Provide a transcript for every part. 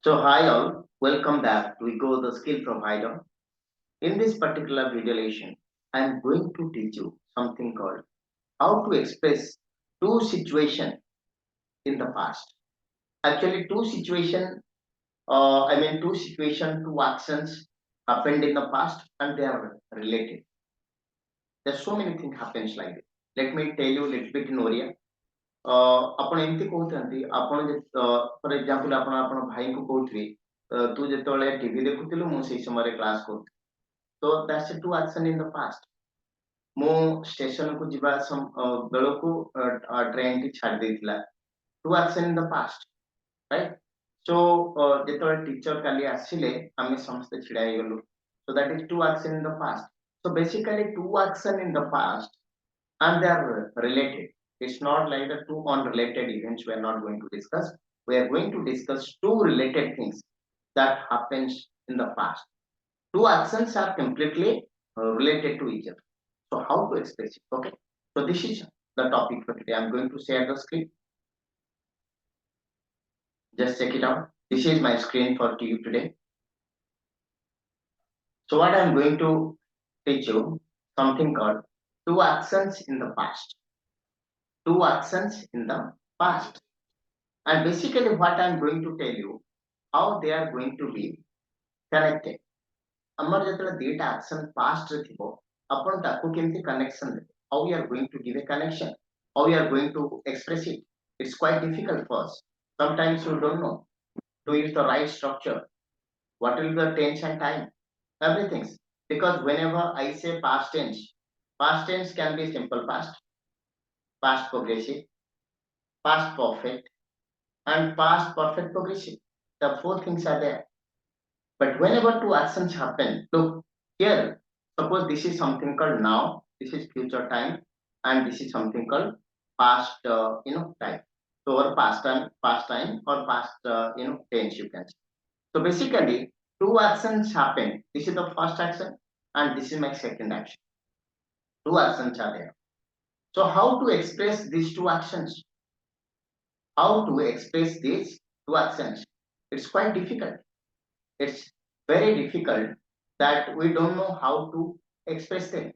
So hi all, welcome back to Ego the Skill Provider. In this particular video lesson, I am going to teach you something called how to express two situations in the past. Actually, two situation, two actions happened in the past and they are related. There's so many things happens like this. Let me tell you a little bit in Oriya. ଆପଣ ଏମିତି କହୁଥାନ୍ତି ଆପଣ ଫର example ଆପଣ ଆପଣ ଭାଇଙ୍କୁ କହୁଥିବେ ତୁ ଯେତେବେଳେ TV ଦେଖୁଥିଲୁ ମୁଁ ସେଇ ସମୟରେ କ୍ଲାସ କରୁଥିଲି ତ that's two action in the past ମୁଁ ଷ୍ଟେସନକୁ ଯିବା ବେଳକୁ ଟ୍ରେନ ଟି ଛାଡି ଦେଇଥିଲା two action in the past right so ଯେତେବେଳେ ଟିଚର କାଲି ଆସିଲେ ଆମେ ସମସ୍ତେ ଛିଡା ହେଇଗଲୁ so that is two action in the past. So basically two action in the past and they are related. It's not like the two unrelated events we are not going to discuss. We are going to discuss two related things that happens in the past. Two actions are completely related to each other. So how to express it? Okay. So this is the topic for today. I'm going to share the screen. Just check it out. This is my screen for you today. So what I'm going to teach you something called two actions in the past. Two actions in the past. And basically what I'm going to tell you how they are going to be connected. ଆମର ଯେତେବେଳେ ଦିଟା action past ରେ ଥିବ ଆପଣ ତାକୁ କେମିତି connection ଦେବେ how we are going to give a connection how we are going to express it it's quite difficult for us sometimes you don't know to use the right structure what will be the tense and time everything because whenever I say past tense can be simple past progressive past perfect and past perfect progressive the four things are there. But whenever two actions happen, look here, suppose this is something called now, this is future time, and this is something called past, time. So, or past time, or past, tense you can say. So basically, two actions happen. This is the first action, and this is my second action. Two actions are there. So how to express these two actions? How to express these two actions? It's quite difficult. It's very difficult that we don't know how to express them.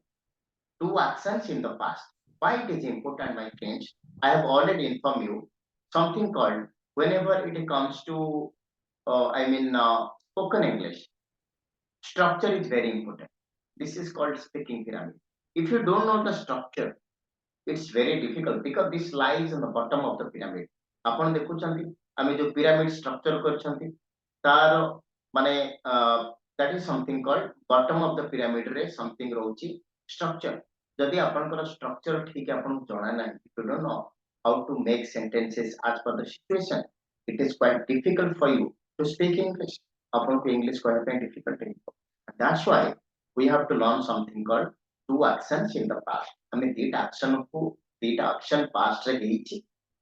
Two actions in the past. Why it is important, my friends? I have already informed you something called whenever it comes to, spoken English, structure is very important. This is called speaking pyramid. If you don't know the structure, it's very difficult because this lies on the bottom of the pyramid. ଆପଣ ଦେଖୁଛନ୍ତି ଆମେ ଯୋଉ pyramid structure କରିଛନ୍ତି ତାର ମାନେ that is something called bottom of the pyramid ରେ something ରହୁଛି structure ଯଦି ଆପଣଙ୍କର structure ଠିକ ଆପଣଙ୍କୁ ଜଣା ନାହିଁ if you don't know how to make sentences as per the situation it is quite difficult for you to speak English ଆପଣଙ୍କୁ English କହିବା ପାଇଁ difficult ହେଇଯିବ that's why we have to learn something called two actions in the past ଆମେ ଦିଟା action past ରେ ହେଇଛି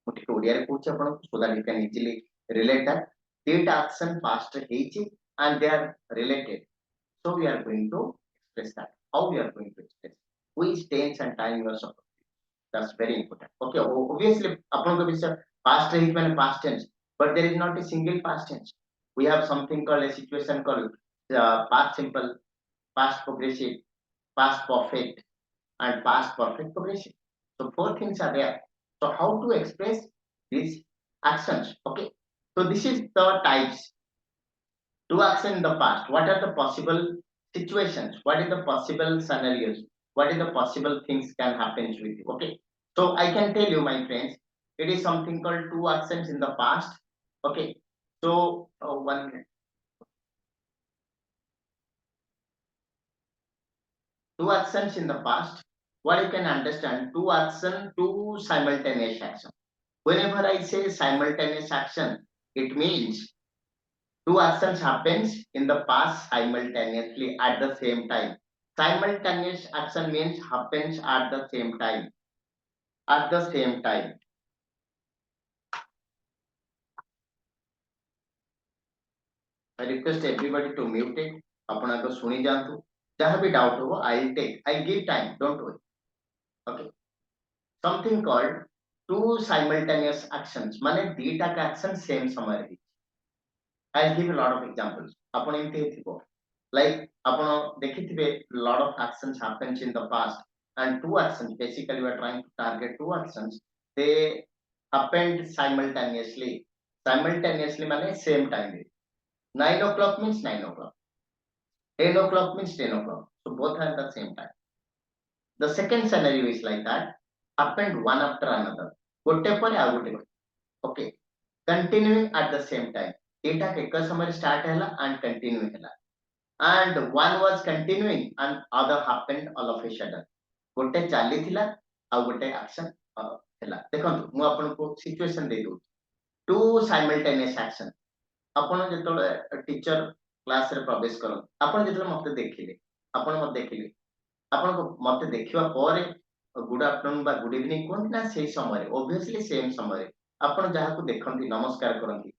ମୁଁ ଟିକେ ଓଡ଼ିଆରେ କହୁଛି ଆପଣଙ୍କୁ so that you can easily relate that ଦିଟା action past ରେ ହେଇଛି and they are related. So we are going to express that. How we are going to express? Which tense and time you are supposed to use. That's very important. Okay, obviously, ଆପଣଙ୍କ ବିଷୟ past is ମାନେ past tense, but there is not a single past tense. We have something called a situation called past simple, past progressive, past perfect, and past perfect progressive. So four things are there. So how to express these actions? Okay. So this is the types two actions in the past. What are the possible situations? What is the possible scenarios? What is the possible things can happen with you? Okay. So I can tell you, my friends, it is something called two actions in the past. Okay. So 1 minute. Two actions in the past. What you can understand? Two action, two simultaneous action. Whenever I say simultaneous action, it means two actions happens in the past simultaneously at the same time. Simultaneous action means happens at the same time. At the same time. I request everybody to mute it. ଆପଣ ଆଗ ଶୁଣି ଯାଆନ୍ତୁ ଯାହା ବି doubt ହବ I'll give time, don't worry. Okay. Something called two simultaneous actions ମାନେ ଦିଟା action same ସମୟରେ ହେଇଛି I'll give a lot of examples. ଆପଣ ଏମିତି ହେଇଥିବ like ଆପଣ ଦେଖିଥିବେ lot of actions happens in the past and two actions basically we are trying to target two actions they happened simultaneously. Simultaneously ମାନେ same time ରେ 9 o'clock means 9 o'clock, 10 o'clock means 10 o'clock, so both are at the same time. The second scenario is like that happened one after another ଗୋଟେ ପରେ ଆଉ ଗୋଟେ okay continuing at the same time ଏଇଟା ଏକ ସମୟରେ start ହେଲା and continue ହେଲା and one was continuing and other happened all of a sudden ଗୋଟେ ଚାଲିଥିଲା ଆଉ ଗୋଟେ action ହେଲା ଦେଖନ୍ତୁ ମୁଁ ଆପଣଙ୍କୁ situation ଦେଇ ଦଉଛି two simultaneous action ଆପଣ ଯେତେବେଳେ teacher class ରେ ପ୍ରବେଶ କରନ୍ତି ଆପଣ ଯେତେବେଳେ ମତେ ଦେଖିଲେ ଆପଣ ମତେ ଦେଖିଲେ ଆପଣଙ୍କୁ ମତେ ଦେଖିବା ପରେ ଗୁଡ ଆଫ୍ଟରନୁନ ବା ଗୁଡ ଇଭିନିଂ କୁହନ୍ତି ନା ସେଇ ସମୟରେ obviously ସେମ୍ ସମୟରେ ଆପଣ ଯାହାକୁ ଦେଖନ୍ତି ନମସ୍କାର କରନ୍ତି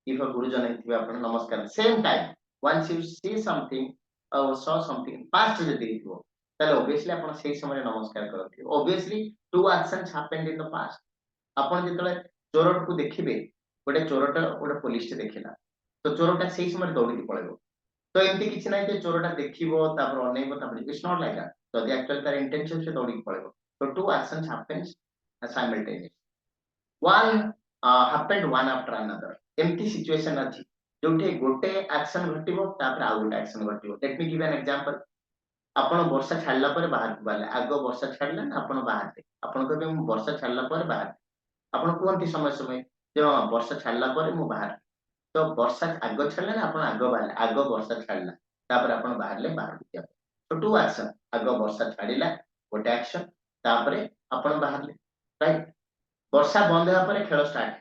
if a ଗୁରୁଜନ ହେଇଥିବେ ଆପଣ ନମସ୍କାର same time once you see something or saw something past ଯଦି ହେଇଥିବ ତାହେଲେ obviously ଆପଣ ସେଇ ସମୟରେ ନମସ୍କାର କରନ୍ତି obviously two actions happened in the past ଆପଣ ଯେତେବେଳେ ଚୋରକୁ ଦେଖିବେ ଗୋଟେ ଚୋରଟା ଗୋଟେ ପୋଲିସଟେ ଦେଖିଲା ତ ଚୋରଟା ସେଇ ସମୟରେ ଦୌଡ଼ିକି ପଳେଇବ ତ ଏମିତି କିଛି ନାହିଁ ଯେ ଚୋରଟା ଦେଖିବ ତାପରେ ଅନେଇବ ତାପରେ it's not like that ଯଦି actually ତାର intention ସେ ଦୌଡ଼ିକି ପଳେଇବ so two actions happens simultaneously one happened one after another ଏମିତି situation ଅଛି ଯୋଉଠି ଗୋଟେ action ଘଟିବ ତାପରେ ଆଉ ଗୋଟେ action ଘଟିବ let me give an example ଆପଣ ବର୍ଷା ଛାଡିଲା ପରେ ବାହାରକୁ ବାହାରିଲେ ଆଗ ବର୍ଷା ଛାଡିଲା ନା ଆପଣ ବାହାରିଲେ ଆପଣ କହିବେ ମୁଁ ବର୍ଷା ଛାଡିଲା ପରେ ବାହାରିଲି ଆପଣ କୁହନ୍ତି ସମୟ ସମୟ ଯେ ହଁ ବର୍ଷା ଛାଡିଲା ପରେ ମୁଁ ବାହାରିଲି ତ ବର୍ଷା ଆଗ ଛାଡିଲା ନା ଆପଣ ଆଗ ବାହାରିଲେ ଆଗ ବର୍ଷା ଛାଡିଲା ତାପରେ ଆପଣ ବାହାରିଲେ ବାହାରକୁ ଯିବା ତ ଟୁ ଆକ୍ସନ ଆଗ ବର୍ଷା ଛାଡିଲା ଗୋଟେ ଆକ୍ସନ ତାପରେ ଆପଣ ବାହାରିଲେ ରାଇଟ ବର୍ଷା ବନ୍ଦ ହେବା ପରେ ଖେଳ ଷ୍ଟାର୍ଟ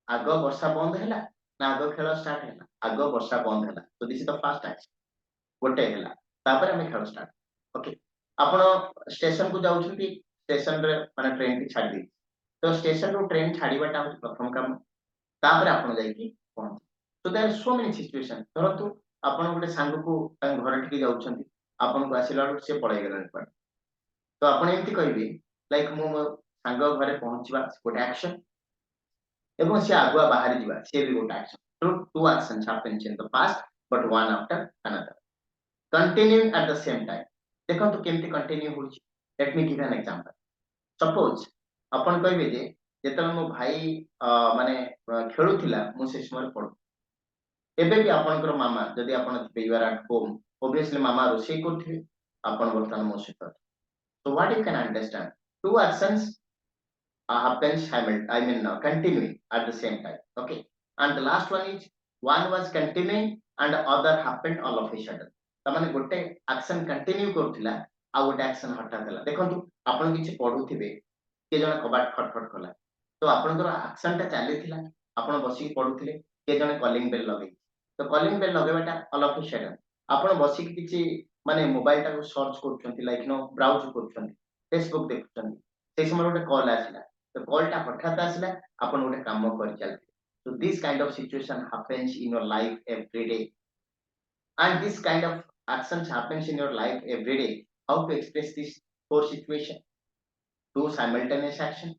ଆଗ ବର୍ଷା ବନ୍ଦ ହେଲା ନା ଆଗ ଖେଳ ଷ୍ଟାର୍ଟ ହେଲା ଆଗ ବର୍ଷା ବନ୍ଦ ହେଲା ତ this is the first action ଗୋଟେ ହେଲା ତାପରେ ଆମେ ଖେଳ ଷ୍ଟାର୍ଟ ଓକେ ଆପଣ ଷ୍ଟେସନ କୁ ଯାଉଛନ୍ତି ଷ୍ଟେସନ ରେ ମାନେ ଟ୍ରେନ ଟି ଛାଡି ଦେଇଛି ତ ଷ୍ଟେସନ ରୁ ଟ୍ରେନ ଛାଡିବାଟା ହଉଛି ପ୍ରଥମ କାମ ତାପରେ ଆପଣ ଯାଇକି ପହଞ୍ଚି so there are so many situations ଧରନ୍ତୁ ଆପଣ ଗୋଟେ ସାଙ୍ଗକୁ ତାଙ୍କ ଘର ଟିକେ ଯାଉଛନ୍ତି ଆପଣଙ୍କୁ ଆସିଲା ବେଳକୁ ସେ ପଳେଇ ଗଲାଣି କୁଆଡେ ତ ଆପଣ ଏମିତି କହିବେ ଲାଇକ ମୁଁ ମୋ ସାଙ୍ଗ ଘରେ ପହଞ୍ଚିବା ଗୋଟେ ଆକ୍ସନ ଏବଂ ସେ ଆଗୁଆ ବାହାରି ଯିବା ସେ ବି ଗୋଟେ action so two actions happens in the past but one after another continuing at the same time ଦେଖନ୍ତୁ କେମିତି continue ହଉଛି let me give an example suppose ଆପଣ କହିବେ ଯେ ଯେତେବେଳେ ମୋ ଭାଇ ମାନେ ଖେଳୁଥିଲା ମୁଁ ସେ ସମୟରେ ପଢୁ ଏବେ ବି ଆପଣଙ୍କର ମାମା ଯଦି ଆପଣ ଥିବେ you are at home obviously ମାମା ରୋଷେଇ କରୁଥିବେ ଆପଣ ବର୍ତ୍ତମାନ ମୋ ସହିତ so what you can understand two actions happens I mean continuing at the same time okay and the last one is one was continuing and other happened all of a sudden ତାମାନେ ଗୋଟେ action continue କରୁଥିଲା ଆଉ ଗୋଟେ action ହଠାତ୍ ହେଲା ଦେଖନ୍ତୁ ଆପଣ କିଛି ପଢୁଥିବେ କିଏ ଜଣେ କବାଟ ଖଟଖଟ କଲା ତ ଆପଣଙ୍କର action ଟା ଚାଲିଥିଲା ଆପଣ ବସିକି ପଢୁଥିଲେ କିଏ ଜଣେ କଲିଂ ବେଲ ଲଗେଇଛି ତ କଲିଂ ବେଲ ଲଗେଇବାଟା all of a sudden ଆପଣ ବସିକି କିଛି ମାନେ ମୋବାଇଲ ଟାକୁ ସର୍ଚ୍ଚ କରୁଛନ୍ତି ଲାଇକ नो ବ୍ରାଉଜ କରୁଛନ୍ତି ଫେସବୁକ ଦେଖୁଛନ୍ତି ସେଇ ସମୟରେ ଗୋଟେ କଲ୍ ଆସିଲା ତ କଲ୍ ଟା ହଠାତ୍ ଆସିଲା ଆପଣ ଗୋଟେ କାମ କରି ଚାଲିଥିଲେ so this kind of situation happens in your life every day and this kind of actions happens in your life every day how to express this four situation two simultaneous action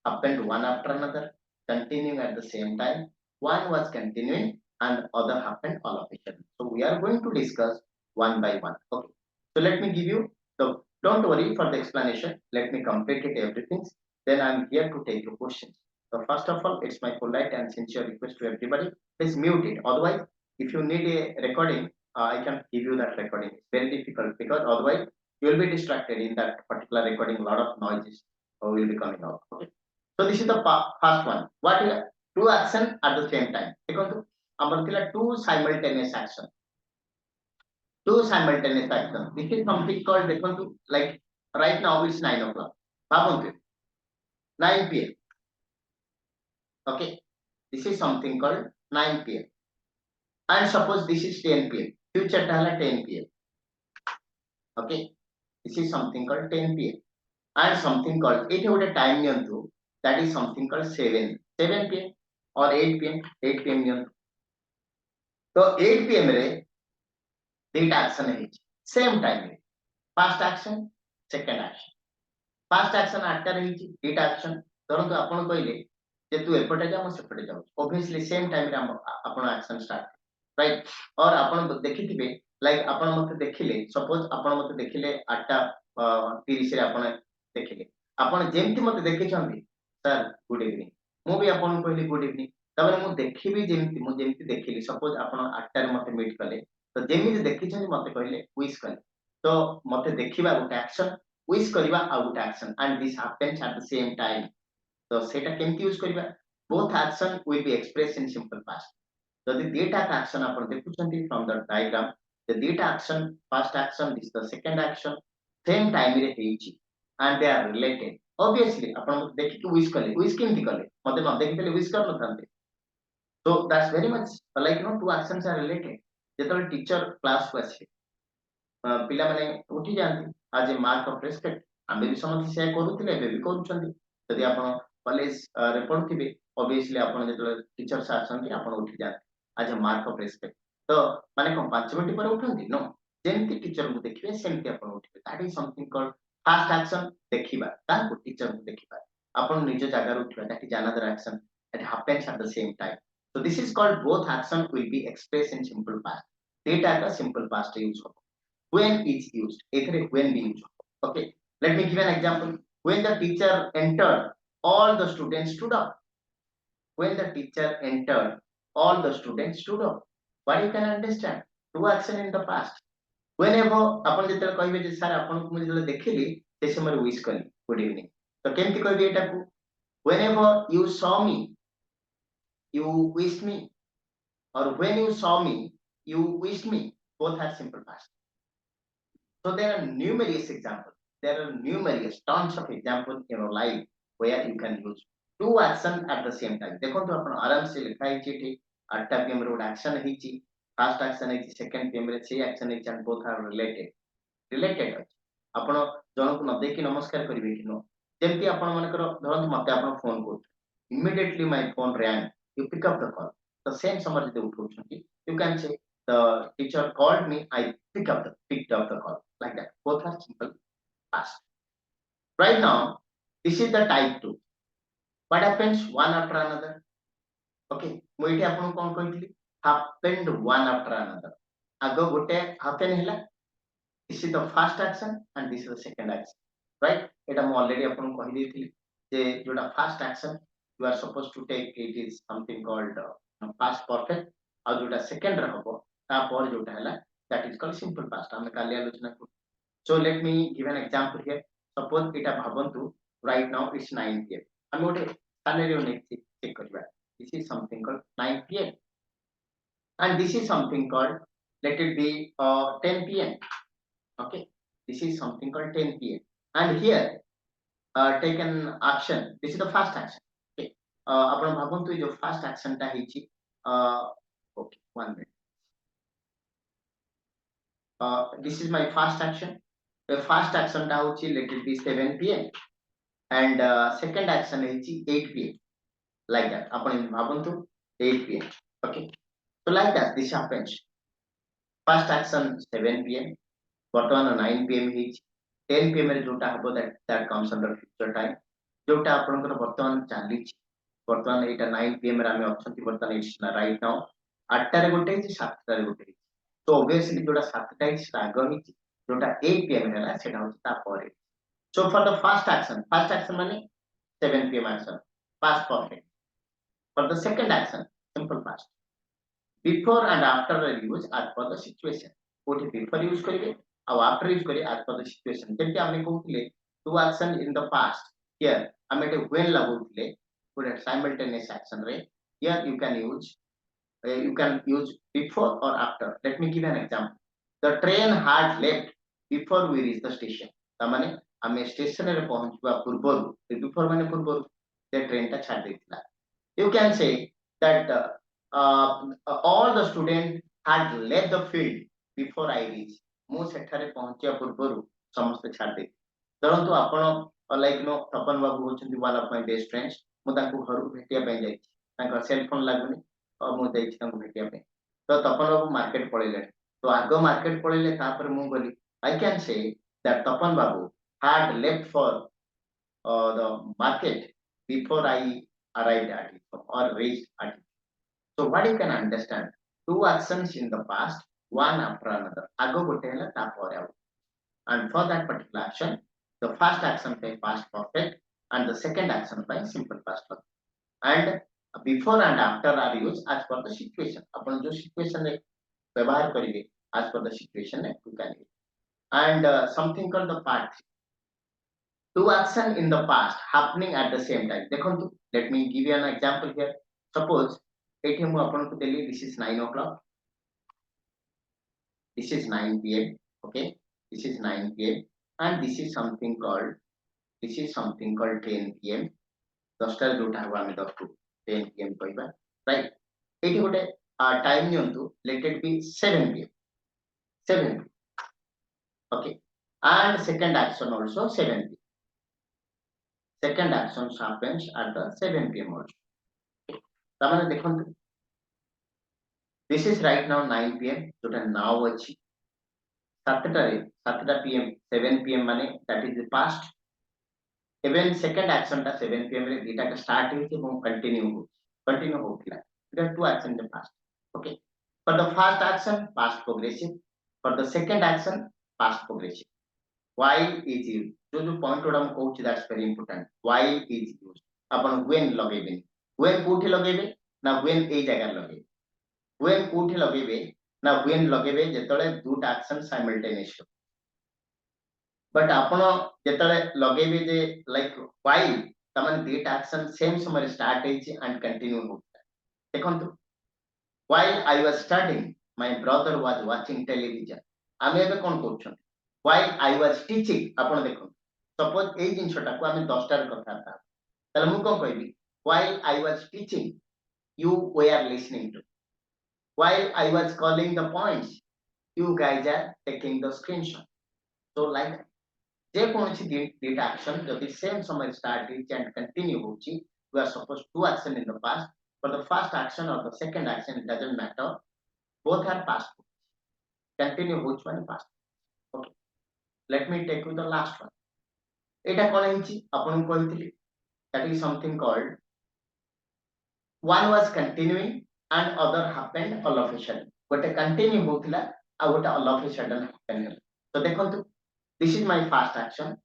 happened one after another continuing at the same time one was continuing and other happened all of a sudden so we are going to discuss one by one okay so let me give you the don't worry for the explanation let me complete it everything then I'm here to take your questions so first of all it's my polite and sincere request to everybody please mute it otherwise if you need a recording I can give you that recording it's very difficult because otherwise you will be distracted in that particular recording a lot of noises will be coming out okay so this is the first one what is two action at the same time ଦେଖନ୍ତୁ ଆମର ଥିଲା two simultaneous action two simultaneous action this is something called ଦେଖନ୍ତୁ like right now it's 9 o'clock ଭାବନ୍ତୁ 9 p.m. okay this is something called 9 p.m. and suppose this is 10 p.m. future ଟା ହେଲା 10 p.m. okay this is something called 10 p.m. and something called ଏଠି ଗୋଟେ time ନିଅନ୍ତୁ that is something called 7 p.m. or 8 p.m. 8 p.m. ନିଅନ୍ତୁ ତ 8 p.m. ରେ ଦିଟା action ହେଇଛି same time ରେ first action second action first action 8 ଟାରେ ହେଇଛି ଦିଟା action ଧରନ୍ତୁ ଆପଣ କହିଲେ जे तू एपटे जा मु सेपटे जाऊ ऑब्वियसली सेम टाइम रे आपण एक्शन स्टार्ट राइट और आपण देखिथिबे लाइक आपण मते देखिले सपोज आपण मते देखिले 8टा 30 रे आपण देखिले आपण जेमति मते देखिछंती सर गुड इवनिंग मु भी आपण कहली गुड इवनिंग तबरे मु देखिबी जेमति देखिली सपोज आपण 8टा रे मते मीट कले तो जेमति देखिछंती मते कहले विश कले तो मते देखिबा गोटे एक्शन विश करिबा आ गोटे action and this happens at the same time तो सेटा केमति यूज करिबा both action will be expressed in simple past जदि दुईटा action आपण देखुछंती from the diagram the दुईटा action first action is the second action same time रे हेची and they are related obviously आपण देखि कि wish केमति कले मते न देखिले wish कर नथांते so that's very much like two actions are related जेतल टीचर क्लास को आसी पिला माने उठी जांती आज ए मार्क ऑफ रेस्पेक्ट आमे भी समझ से करूथिले बे भी करूछंती यदि आपण कॉलेज रे पढुथिबे ऑब्वियसली आपण जेतले टीचर से आसंती आपण उठी जांती आज ए मार्क ऑफ रेस्पेक्ट तो माने कोन 5 मिनिट पर उठंती नो जेमति टीचर को देखिबे सेमति आपण उठिबे that is something called first action देखिबा ता को टीचर को देखिबा आपण निज जागा उठिबा that is another action that happens at the same time so this is called both action will be expressed in simple past data का simple past use होगा when is used either when be used okay let me give an example when the teacher entered all the students stood up when the teacher entered all the students stood up what you can understand two action in the past whenever अपन जेतले कहबे जे sir अपन को जेतले देखिली से समय wish कली good evening तो केमति कहबे एटा को whenever you saw me you wished me or when you saw me you wished me both are simple past. So there are numerous examples. There are numerous tons of examples in your life where you can use two action at the same time. देखो तो अपन आराम से लिखा है चिट्ठी 8टा PM रे action हिची first action है सेकंड पीएम रे 6 एक्शन है एंड बोथ आर रिलेटेड अछि आपण जन को न देखि नमस्कार करिवे कि नो जेमति आपण मानकर धरंत मते आपण फोन को immediately my phone rang you pick up the call the same समय जदि उठौछंती you can say the teacher called me I picked up the call like that both are simple past right now this is the type 2 what happens one after another okay ମୁଁ ଏଠି ଆପଣଙ୍କୁ କଣ କହିଥିଲି happened one after another ଆଗ ଗୋଟେ happen ହେଲା this is the first action and this is the second action right এটা ମୁଁ already ଆପଣଙ୍କୁ କହି ଦେଇଥିଲି ଯେ जोटा first action you are supposed to take it is something called past perfect ଆଉ जोटा second रे हबो ता पर जोटा हैला that is called simple past ଆମେ काली आलोचना करू so let me give an example here suppose eta bhabantu right now it's 9 pm ଆମେ ଗୋଟେ scenario ନେଇକି check କରିବା this is something called 9 pm and this is something called let it be 10 pm okay this is something called 10 pm and here take an action this is the first action okay आपण भाबंतु जो first action ता हिची okay 1 minute this is my first action the first action ता होची let it be 7 pm and second action हिची 8 pm like that आपण भाबंतु 8 pm okay so like that this happens first action 7 pm वर्तमान 9 pm हिची 10 pm रे जोटा हबो that comes under future time जोटा आपनकर वर्तमान चाली वर्तमान एटा 9 pm रे हमें ऑप्शन वर्तमान इट्स राइट नाउ 8 टा रे गोटे 7 टा रे गोटे तो ऑब्वियसली जोटा 7 टा इज आग ही जोटा 8 pm हैला सेटा होता ता परे so for the first action माने 7 pm action past perfect for the second action simple past before and after are used as per the situation कोठी before यूज करिवे और after यूज करिवे as per the situation जेंति हमने कहउथिले two action in the past here हमें when लागउथिले put a simultaneous action रे here you can use before or after let me give an example the train had left before we reach the station ता माने हमें station रे पहुंचबा पूर्वरु before माने पूर्वरु से train ता छाड़ देथिला you can say that all the students had left the field before I reached मु सेठारे पहुंचिया पूर्वरु समस्त छाड़ दे धरंतु आपण लाइक नो तपन बाबू होचंती one of my best friends मु तांको घर भेटिया पे जाई तांको सेल फोन लागुनी और मु जाई तांको भेटिया पे तो तपन बाबू मार्केट पळेले तो आगो मार्केट पळेले तापर मु गली I can say that Tapan Babu had left for the market before I arrived at his home or reached at his. So what you can understand, two actions in the past, one after another. Ago gote hela tapore au. And for that particular action, the first action by past perfect and the second action by simple past perfect. And before and after are used as per the situation. Upon jo situation re व्यवहार करिवे as per the situation you can use. And something called the part. Two action in the past happening at the same time. देखो, let me give you an example here. Suppose एठी मु आपन को देली this is 9 o'clock, this is 9 p.m. Okay, this is 9 p.m. and this is something called 10 p.m. 10 टा जोटा हवा में 10 to 10 p.m. कहबा, right? एठी गोटे time नियंतु, let it be 7 p.m. 7 p.m. Okay, and second action also 7 p.m. Second action happens at the 7 p.m. also. तामाने देखंतु, this is right now 9 p.m. जोटा now अछि 7 p.m. 7 p.m. माने that is the past. Even second action टा 7 p.m. रे data का start होई कि continue होतिला. There are two action in the past. Okay, for the first action past progressive, for the second action past progressive. Why is used? जो point Voda हम कहूची, that's very important. Why is used? Upon when लगेबे, when कोठी लगेबे ना when ए जगह लगेबे, when कोठी लगेबे ना when लगेबे जेतले दुटा action simultaneous. But अपन जेतले लगेबे जे like why तमन दुटा action same समय start हेची and continue होता. देखंतु, while I was studying my brother was watching television. आमे एबे कोन कहउछन, while I was teaching. आपण देखो, suppose ए जिंसटा को आमे 10 टार कथा था, तले मु कोन कहबी, while I was teaching you were listening to, while I was calling the points you guys are taking the screenshot. So like जे कोनसी डेटा action जदि same समय start हेची and continue होची, we are supposed to action in the past. For the first action or the second action, it doesn't matter, both are past. Continue होच माने past. Okay, let me take you the last one. एटा कोन हेची आपन कहथिली, that is something called one was continuing and other happened all of a sudden. गोटे continue होतिला आ गोटे all of a sudden happen. तो देखंतु, this is my first action,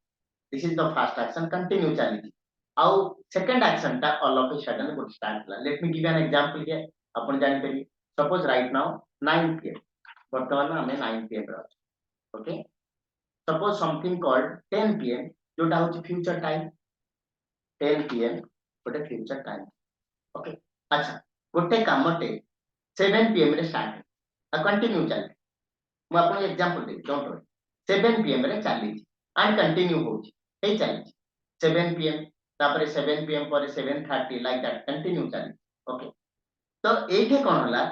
this is the first action, continue चली. आउ second action ता all of a sudden गोटे start La. Let me give you an example here. अपन जानि करी, suppose right now 9 p.m. वर्तमान हमें 9 p.m. रे. Okay, suppose something called 10 p.m. जोटा होची future time. 10 p.m. गोटे future time. Okay, अच्छा गोटे कामटे 7 p.m. रे स्टार्ट आ कंटिन्यू चले. मु आपन example they, don't worry. 7 p.m. रे चली and continue होची हे चली 7 p.m. तापरे 7 p.m. पर 7:30 like that continue चली. Okay, तो एठे कोन होला,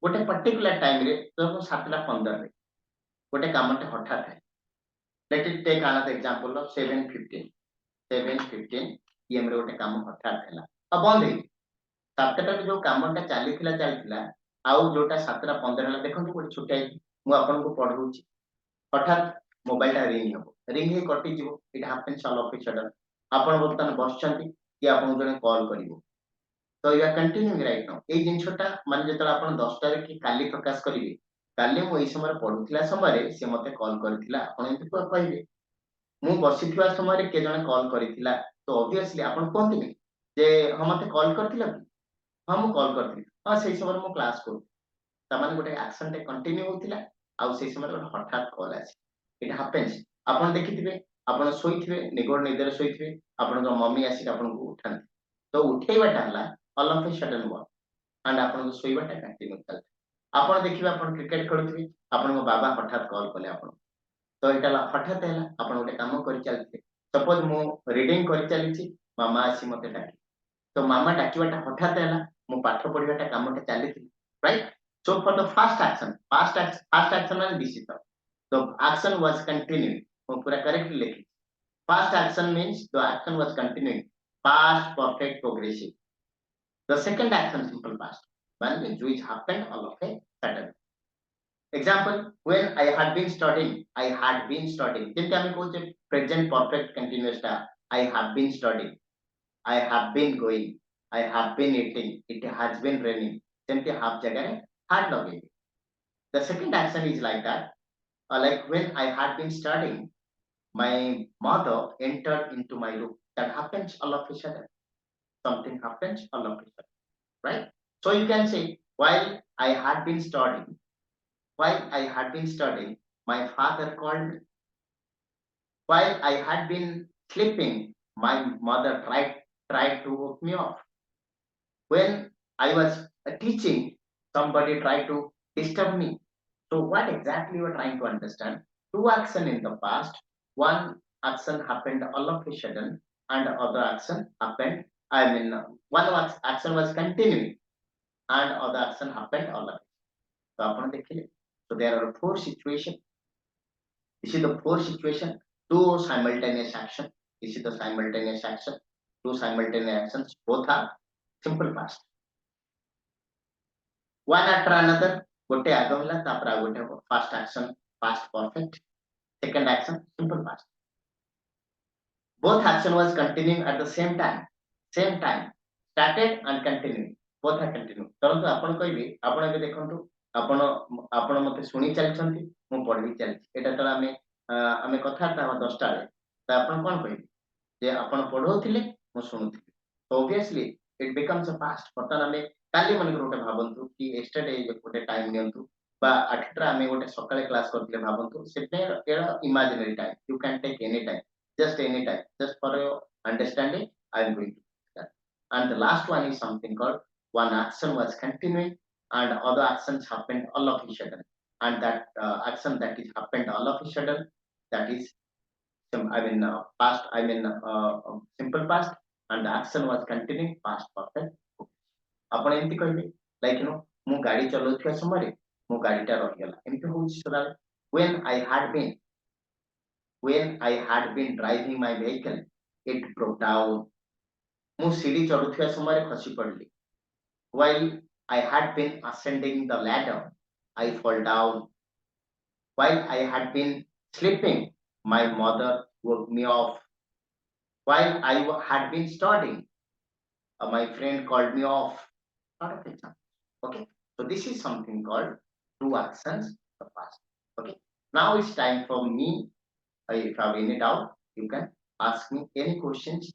गोटे पर्टिकुलर टाइम रे तो 7:15 रे गोटे कामटे हठात है. Let it take another example of 7:15. 7:15 PM रे गोटे काम हठात हैला आ बंद हे. 7टा रे जो कामटा चालिथिला आउ जोटा 7:15 हला देखंतु गोटे छोटा मु आपन को पढौची, हठात मोबाइल टा रिंग हे कटि जीवो. It happens all of a sudden. आपन बर्तन बसचंती कि आपन जने कॉल करिवो, तो you are continuing right now. ए जिंसटा माने जेतला आपन 10 टा रे कि काली प्रकाश करिवे, काली मु एई समय पढुथिला समय से मते कॉल करथिला, आपन एंति कहबे मु बसिथिवा समय रे के जने कॉल करथिला. तो ऑब्वियसली आपन कहतिबे जे हम मते कॉल करथिला, हम कॉल करथिली, हां सेई समय मु क्लास करू. ता माने गोटे एक्शन टे कंटिन्यू होथिला आ सेई समय रे हठात कॉल आसी. It happens. आपन देखिथिबे, आपन सोइथिबे, निगोड निदर सोइथिबे, आपन मम्मी आसी आपन को उठान, तो उठेइबाटा हला all of a sudden work and आपन सोइबाटा कंटिन्यू चल. आपन देखिबे आपन क्रिकेट खेलुथिबे, आपन बाबा हठात कॉल कले आपन, तो एटा हठात हैला आपन गोटे काम करि चलथे. सपोज मु रीडिंग करि चलिछि, मामा आसी मते डाकी, तो मामा डाकीबाटा हठात हैला, मु पाठ पढिबाटा कामटा चलिथि, right. So for the first action, first action means this is the action was continuing. मु पूरा करेक्टली लिखि. First action means the action was continuing, past perfect progressive. The second action simple past, means which happened all of a sudden. Example, when I had been studying, जेंति आमे कहू जे present perfect continuous टा I have been studying, I have been going, I have been eating, it has been raining. Simply half jagare had lagaybe. The second action is like that. Like when I had been studying, my mother entered into my room. That happens all of a sudden. Something happens all of a sudden, right? So you can say, while I had been studying, my father called me. While I had been sleeping, my mother tried to wake me up. When I was teaching, somebody tried to disturb me. So what exactly you are trying to understand? Two action in the past. One action happened all of a sudden, and other action happened. I mean, action was continuing, and other action happened all of it. So आपण देखील. So there are four situations. This is the four situation. Two simultaneous action. This is the simultaneous action. Two simultaneous actions. Both are simple past. One after another. ଗୋଟେ ଆଗ ହେଲା ତାପରେ ଆଉ ଗୋଟେ ହବ first action past perfect, second action simple past. Both action was continuing at the same time, started and continuing, both are continuing. ଧରନ୍ତୁ ଆପଣ କହିବେ, ଆପଣ ଏବେ ଦେଖନ୍ତୁ, ଆପଣ ଆପଣ ମତେ ଶୁଣି ଚାଲିଛନ୍ତି, ମୁଁ ପଢି ଚାଲିଛି। ଏଟା ତ ଆମେ କଥାବାର୍ତ୍ତା ହେବା 10ଟା ବେଳେ, ତ ଆପଣ କଣ କହିବେ ଯେ ଆପଣ ପଢଉଥିଲେ ମୁଁ ଶୁଣୁଥିଲି। So obviously it becomes a past. ବର୍ତ୍ତମାନ ଆମେ କାଲି ମନେକର ଗୋଟେ ଭାବନ୍ତୁ କି yesterday ଗୋଟେ ଟାଇମ ନିଅନ୍ତୁ ବା 8ଟା ଆମେ ଗୋଟେ ସକାଳେ କ୍ଲାସ କରିଥିଲେ ଭାବନ୍ତୁ, ସେଥିପାଇଁ ଏଟା imaginary time, you can take any time, just any time, just for your understanding I am going to do that. And the last one is something called one action was continuing and other actions happened all of a sudden, and that action that is happened all of a sudden, that is past, simple past, and the action was continuing past perfect. ଆପଣ ଏମିତି କହିବେ like ମୁଁ ଗାଡି ଚଲାଉଥିବା ସମୟରେ ମୋ ଗାଡିଟା ରହିଗଲା, ଏମିତି ହଉଛି ସଦାବେଳେ। when I had been driving my vehicle, it broke down. ମୁଁ ସିଡି ଚଢୁଥିବା ସମୟରେ ଖସି ପଡିଲି। while I had been ascending the ladder, I fall down. while I had been sleeping, my mother woke me off. while had been studying, my friend called me off. Lot of examples. Okay, so this is something called two actions in the past. Okay, now it's time for me. If you have any doubt, you can ask me any questions